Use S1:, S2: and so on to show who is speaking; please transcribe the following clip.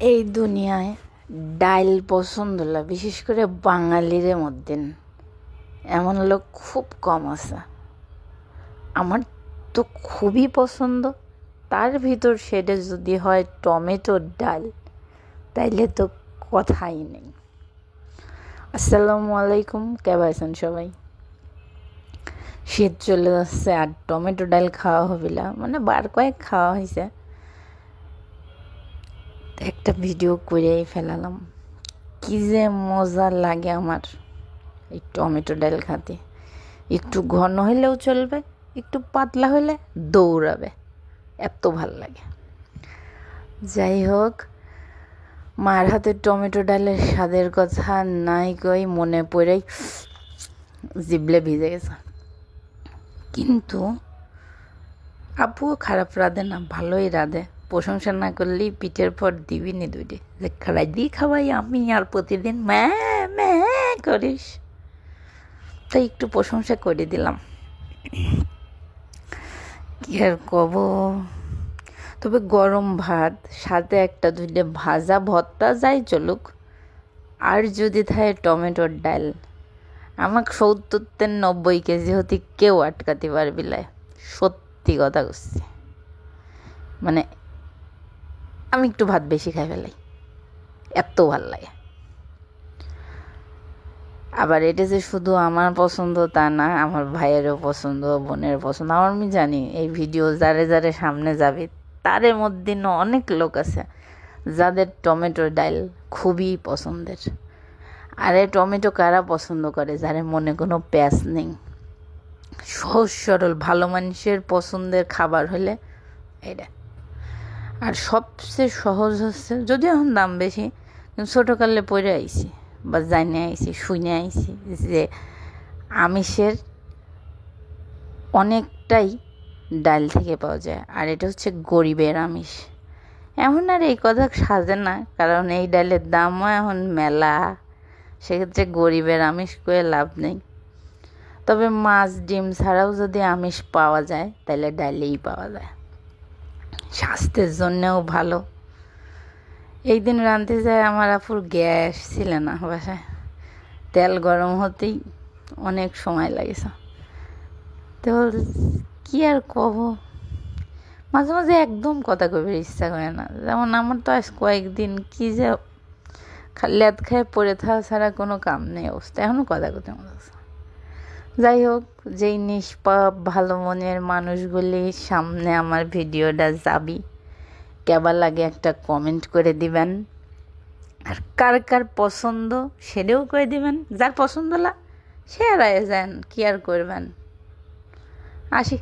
S1: এই দুনিয়ায় ডাইল পছন্দ না, বিশেষ করে বাঙালির মধ্যে এমন লোক খুব কম আছে। আমার তো খুবই পছন্দ। তার ভিতর সেটা যদি হয় টমেটোর ডাল, তাইলে তো কথাই নেই। আসসালামু আলাইকুম, কেমন আছেন সবাই? শীত চলে যাচ্ছে আর টমেটো ডাল খাওয়া হবিলা, মানে বার কয়েক খাওয়া হয়েছে। একটা ভিডিও করেই ফেলালাম। কি যে মজা লাগে আমার এই টমেটো ডাল খেতে। একটু ঘন হইলেও চলবে, একটু পাতলা হলে দৌড়াবে, এত ভাল লাগে। যাই হোক, মার হাতের টমেটো ডালের স্বাদের কথা নাই কই, মনে পড়েই জিভলে ভিজে গেছে। কিন্তু আপুও খারাপ রাঁধে না, ভালোই রাঁধে। প্রশংসা না করলেই পিঠের পর দিবিনি দুইটি, যে খাড়াই দিয়ে খাওয়াই আমি আর প্রতিদিন করিস, তাই একটু প্রশংসা করে দিলাম। কি আর কব, তবে গরম ভাত সাথে একটা দুইটা ভাজা ভর্তা যাই চলুক, আর যদি থাকে টমেটোর ডাল, আমাকে 70-90 কেজি হতে কেউ আটকাতে পারবি লাই। সত্যি কথা করছি, মানে আমি একটু ভাত বেশি খাই ফেলাই, এত ভাল লাগে। আবার এটা যে শুধু আমার পছন্দ তা না, আমার ভাইয়েরও পছন্দ, বোনের পছন্দ। আমি জানি এই ভিডিও যারে যারে সামনে যাবে তারের মধ্যে অনেক লোক আছে যাদের টমেটোর ডাল খুবই পছন্দের। আর এই টমেটো কারা পছন্দ করে? যারে মনে কোনো প্যাঁচ নেই, সহজ সরল ভালো মানুষের পছন্দের খাবার হলে এটা। আর সবচেয়ে সহজ হচ্ছে, যদিও এখন দাম বেশি, কিন্তু ছোটোকালে পড়ে আইছি বা জানে আইছি, শুনে আইছি যে আমিষের অনেকটাই ডাল থেকে পাওয়া যায়। আর এটা হচ্ছে গরিবের আমিষ। এখন আর এই কথা সাজে না, কারণ এই ডালের দামও এখন মেলা। সেক্ষেত্রে গরিবের আমিষ করে লাভ নেই। তবে মাছ ডিম ছাড়াও যদি আমিষ পাওয়া যায়, তাহলে ডালেই পাওয়া যায়, স্বাস্থ্যের জন্যেও ভালো। এই দিন রাঁধতে যায় আমার আপুর গ্যাস ছিল না বাসায়, তেল গরম হতেই অনেক সময় লাগেছে। তো কি আর কব, মাঝে মাঝে একদম কথা কইবার ইচ্ছা করে না। যেমন আমার তো আজ কয়েকদিন কি যে লেদ খায় পড়ে থাকা ছাড়া কোনো কাম নেই অবস্থা, এখনও কথা করতে মনে হচ্ছে। যাই হোক, যেই নিষ্পাপ ভালো মনের মানুষগুলি সামনে আমার ভিডিওটা যাবি, কেমন লাগে একটা কমেন্ট করে দিবেন। আর কার কার পছন্দ সেটাও করে দিবেন। যার পছন্দ সে আর যান, কি আর করবেন। আসি।